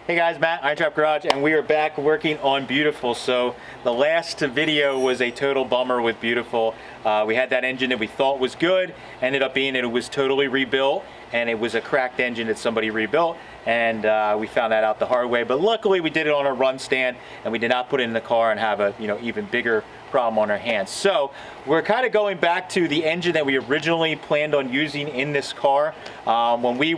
Hey guys, Matt, IronTrap Garage, and we are back working on Beautiful. So the last video was a total bummer with Beautiful. We had that engine that we thought was good, ended up being it was totally rebuilt, and it was a cracked engine that somebody rebuilt, and we found that out the hard way. But luckily we did it on a run stand, and we did not put it in the car and have a even bigger problem on our hands. So we're kind of going back to the engine that we originally planned on using in this car. When we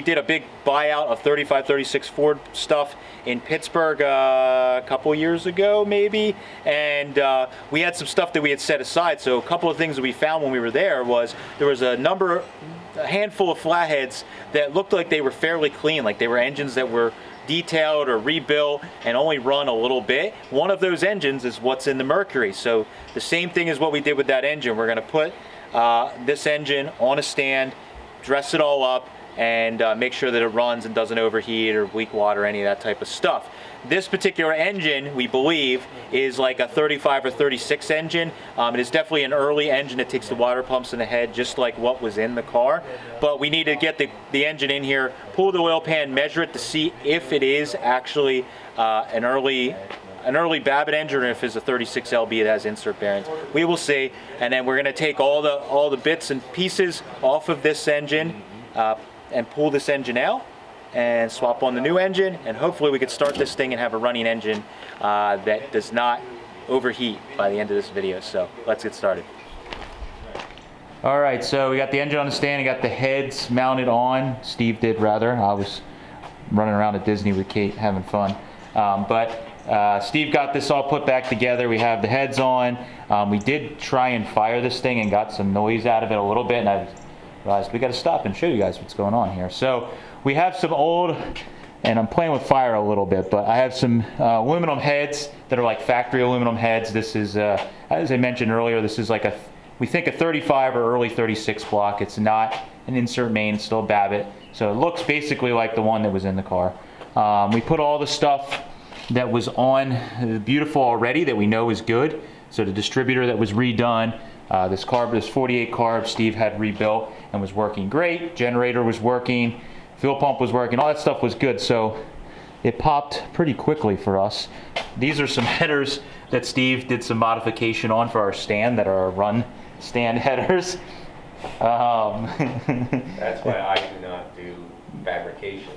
did a big buyout of 35, 36 Ford stuff in Pittsburgh a couple years ago maybe, and we had some stuff that we had set aside. So a couple of things that we found when we were there was a handful of flatheads that looked like they were fairly clean, like they were engines that were detailed or rebuilt and only run a little bit. One of those engines is what's in the Mercury. So the same thing as what we did with that engine. We're going to put this engine on a stand, dress it all up, and make sure that it runs and doesn't overheat or leak water, any of that type of stuff. This particular engine, we believe, is like a 35 or 36 engine. It is definitely an early engine that takes the water pumps in the head, just like what was in the car. But we need to get the engine in here, pull the oil pan, measure it to see if it is actually an early Babbitt engine, or if it's a 36 LB that has insert bearings. We will see, and then we're going to take all the bits and pieces off of this engine and pull this engine out and swap on the new engine, and hopefully we could start this thing and have a running engine that does not overheat by the end of this video. So let's get started. All right, so we got the engine on the stand, we got the heads mounted on. Steve did, rather. I was running around at Disney with Kate having fun. Steve got this all put back together. We have the heads on. We did try and fire this thing and got some noise out of it a little bit, and I realized we got to stop and show you guys what's going on here. So we have some old, and I'm playing with fire a little bit, but I have some aluminum heads that are like factory aluminum heads. This is, as I mentioned earlier, this is like we think a 35 or early 36 block. It's not an insert main, it's still Babbitt. So it looks basically like the one that was in the car. We put all the stuff that was on Beautiful already that we know is good. So the distributor that was redone, this 48 carb Steve had rebuilt and was working great. Generator was working, fuel pump was working, all that stuff was good. So it popped pretty quickly for us. These are some headers that Steve did some modification on for our stand that are our run stand headers. That's why I do not do fabrication.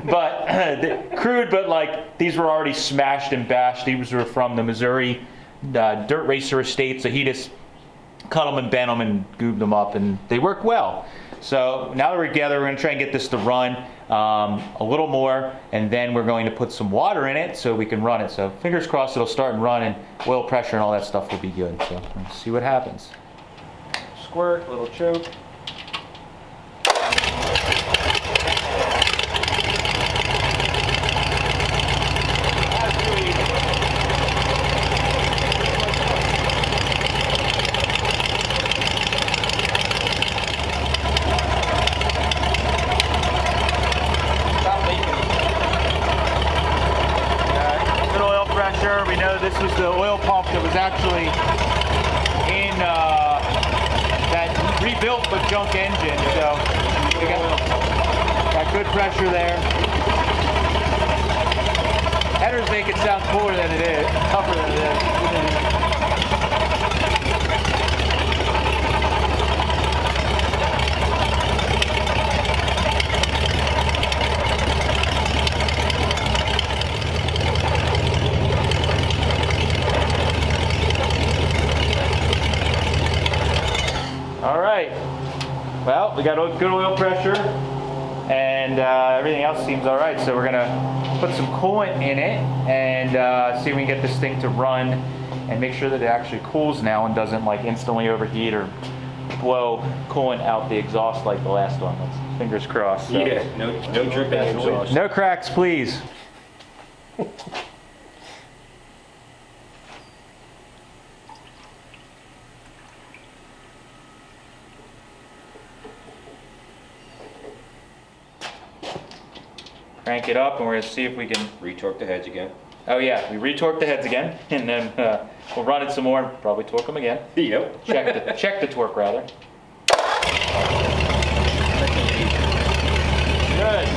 But crude, but like these were already smashed and bashed. These were from the Missouri dirt racer estate, so he just cut them and bent them and goobed them up, and they work well. So now that we're together, we're going to try and get this to run a little more, and then we're going to put some water in it so we can run it. So fingers crossed it'll start and run, and oil pressure and all that stuff will be good. So let's see what happens. Squirt, little choke. We know this was the oil pump that was actually in that rebuilt but junk engine, so we got good pressure there. Headers make it sound cooler than it is, tougher than it is. All right, well, we got good oil pressure, and everything else seems all right. So we're gonna put some coolant in it and see if we can get this thing to run and make sure that it actually cools now and doesn't like instantly overheat or blow coolant out the exhaust like the last one. Let's fingers crossed. So. Yeah, no dripping exhaust. No cracks, please. Crank it up, and we're going to see if we can Retorque the heads again. Oh yeah, we retorque the heads again, and then we'll run it some more and probably torque them again. Yep. Check the torque rather. Good.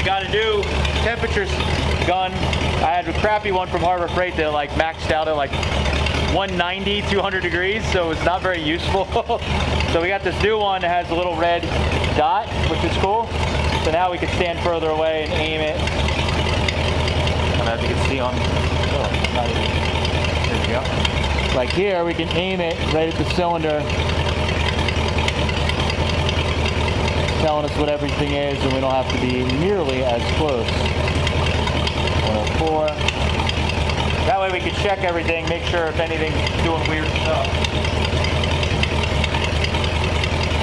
got a new temperature gun. I had a crappy one from Harbor Freight that like maxed out at like 190, 200 degrees, so it's not very useful. So we got this new one that has a little red dot, which is cool. So now we can stand further away and aim it. I don't know if you can see on, oh, not even, there we go. Like here, we can aim it right at the cylinder, telling us what everything is, and we don't have to be nearly as close. 104. That way we can check everything, make sure if anything's doing weird stuff.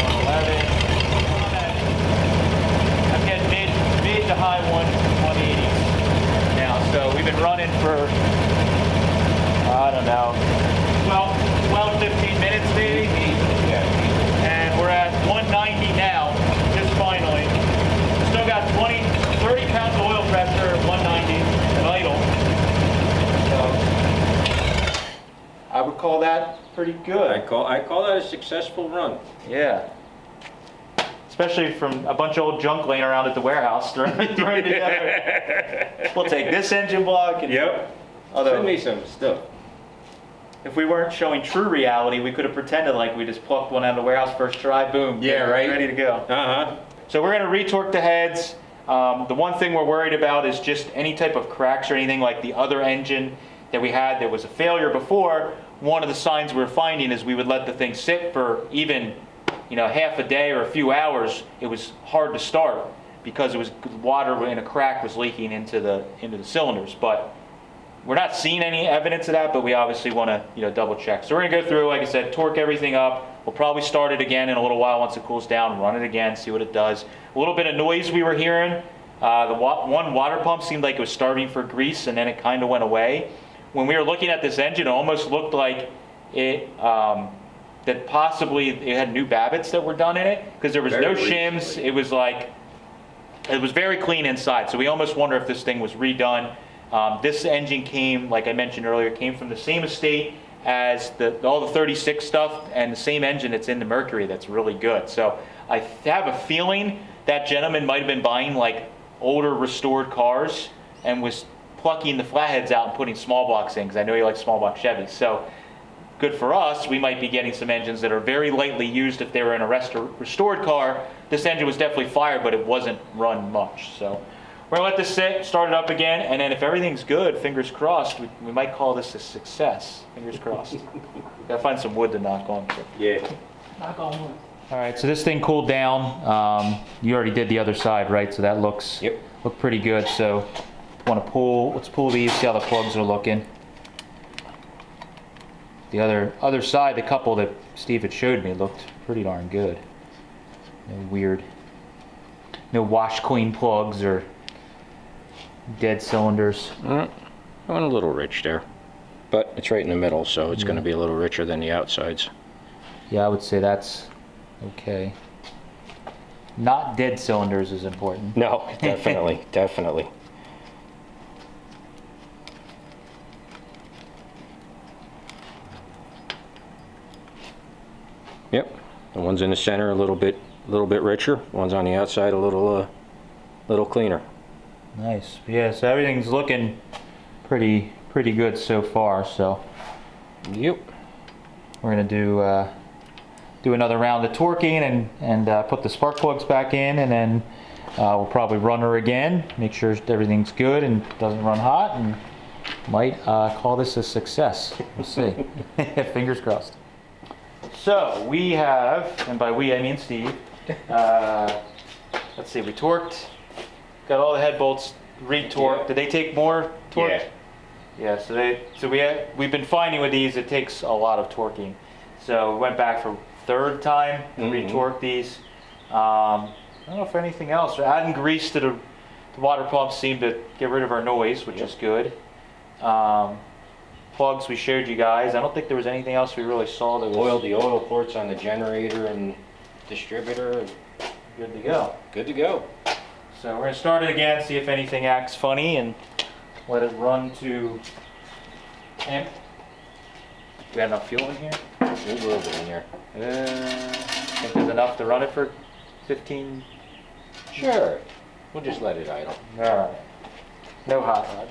111. I'm getting mid to high 180s now. So we've been running for, I don't know, 12, 15 minutes maybe. And we're at 190 now, just finally. Still got 30 pounds of oil pressure at 190 and idle. So I would call that pretty good. I call that a successful run. Yeah. Especially from a bunch of old junk laying around at the warehouse thrown together. We'll take this engine block and Yep. although Send me some stuff. if we weren't showing true reality, we could have pretended like we just plucked one out of the warehouse first try, boom. Yeah, right. Ready to go. Uh-huh. So we're going to retorque the heads. The one thing we're worried about is just any type of cracks or anything like the other engine that we had that was a failure before. One of the signs we're finding is we would let the thing sit for even, half a day or a few hours. It was hard to start because it was water in a crack was leaking into the cylinders. But we're not seeing any evidence of that, but we obviously want to double check. So we're going to go through, like I said, torque everything up. We'll probably start it again in a little while once it cools down, run it again, see what it does. A little bit of noise we were hearing. One water pump seemed like it was starving for grease, and then it kind of went away. When we were looking at this engine, it almost looked like that possibly it had new Babbitts that were done in it, because there was no shims. It was very clean inside, so we almost wonder if this thing was redone. This engine came, like I mentioned earlier, came from the same estate as all the 36 stuff and the same engine that's in the Mercury that's really good. So I have a feeling that gentleman might have been buying like older restored cars and was plucking the flatheads out and putting small blocks in, because I know he likes small block Chevys. So good for us, we might be getting some engines that are very lightly used if they were in a restored car. This engine was definitely fired, but it wasn't run much. So we're gonna let this sit, start it up again, and then if everything's good, fingers crossed, we might call this a success. Fingers crossed. Gotta find some wood to knock on. Yeah. Knock on wood. All right, so this thing cooled down. You already did the other side, right? So that looked pretty good. So let's pull these, see how the plugs are looking. The other side, the couple that Steve had showed me, looked pretty darn good. No wash clean plugs or dead cylinders. I went a little rich there, but it's right in the middle, so it's going to be a little richer than the outsides. Yeah, I would say that's okay. Not dead cylinders is important. No, definitely, definitely. Yep, the ones in the center a little bit richer. Ones on the outside a little cleaner. Nice. Yeah, so everything's looking pretty good so far. So Yep. we're gonna do another round of torquing and put the spark plugs back in, and then we'll probably run her again, make sure everything's good and doesn't run hot, and might call this a success. We'll see. Fingers crossed. So we have, and by we I mean Steve, let's see, we torqued, got all the head bolts retorqued. Yeah. Did they take more torque? Yeah. Yeah, so we've been finding with these it takes a lot of torquing. So we went back for third time to retorque these. I don't know if anything else. Adding grease to the water pumps seemed to get rid of our noise, which is good. Plugs we showed you guys. I don't think there was anything else we really saw that was Oiled the oil ports on the generator and distributor. good to go. Good to go. So we're gonna start it again, see if anything acts funny, and let it run to temp. We got enough fuel in here? There's a little bit in here. I think there's enough to run it for 15. Sure. We'll just let it idle. All right. No hot rod.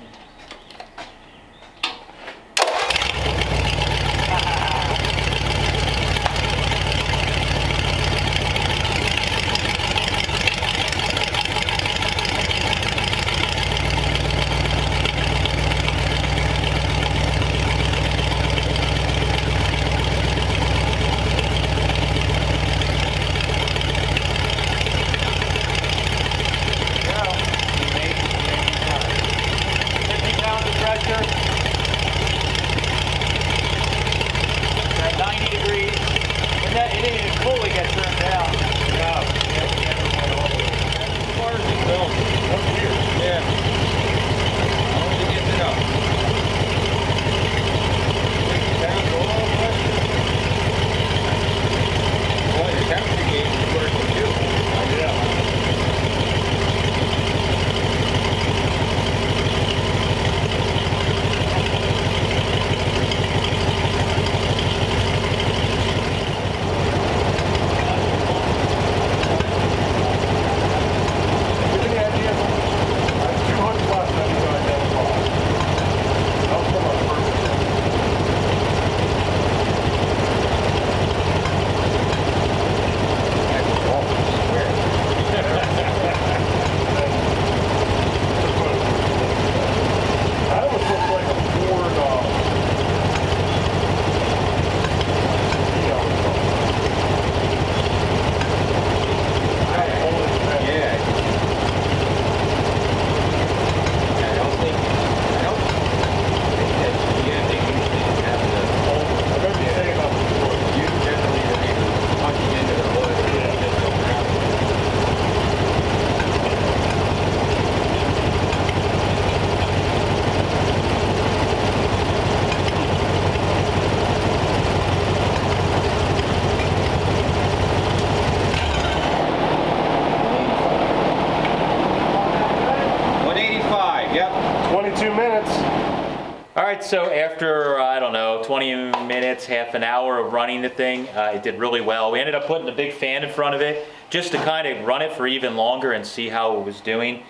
So after, I don't know, 20 minutes, half an hour of running the thing, it did really well. We ended up putting a big fan in front of it just to kind of run it for even longer and see how it was doing.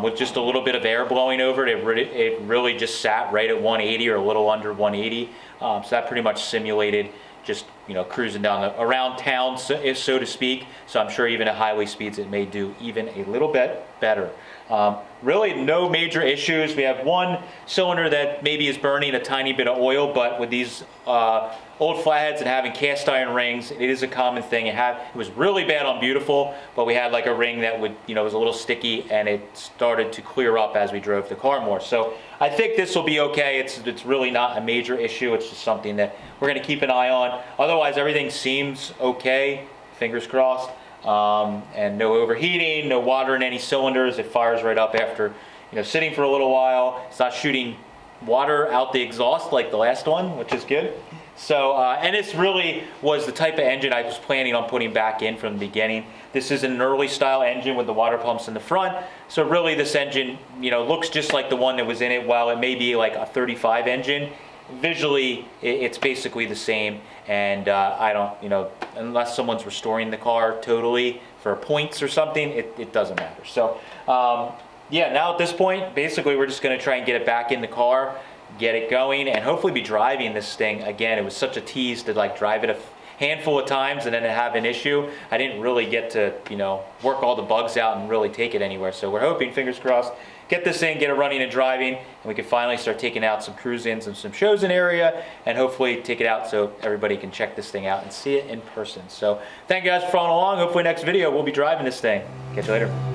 With just a little bit of air blowing over it, it really just sat right at 180 or a little under 180. So that pretty much simulated just, you know, cruising down around town, so to speak. So I'm sure even at highway speeds it may do even a little bit better. Really no major issues. We have one cylinder that maybe is burning a tiny bit of oil, but with these old flatheads and having cast iron rings, it is a common thing. It was really bad on Beautiful, but we had like a ring that would, you know, was a little sticky, and it started to clear up as we drove the car more. So I think this will be okay. It's really not a major issue. It's just something that we're going to keep an eye on. Otherwise, everything seems okay. Fingers crossed. And no overheating, no water in any cylinders. It fires right up after, you know, sitting for a little while. It's not shooting water out the exhaust like the last one, which is good. So, and this really was the type of engine I was planning on putting back in from the beginning. This is an early style engine with the water pumps in the front. So really this engine, you know, looks just like the one that was in it. While it may be like a 35 engine, visually it's basically the same. And I don't, you know, unless someone's restoring the car totally for points or something, it doesn't matter. So yeah, now at this point, basically we're just going to try and get it back in the car, get it going, and hopefully be driving this thing again. It was such a tease to like drive it a handful of times and then have an issue. I didn't really get to, you know, work all the bugs out and really take it anywhere. So we're hoping, fingers crossed, get this thing, get it running and driving, and we can finally start taking out some cruise-ins and some shows in area, and hopefully take it out so everybody can check this thing out and see it in person. So thank you guys for following along. Hopefully next video we'll be driving this thing. Catch you later.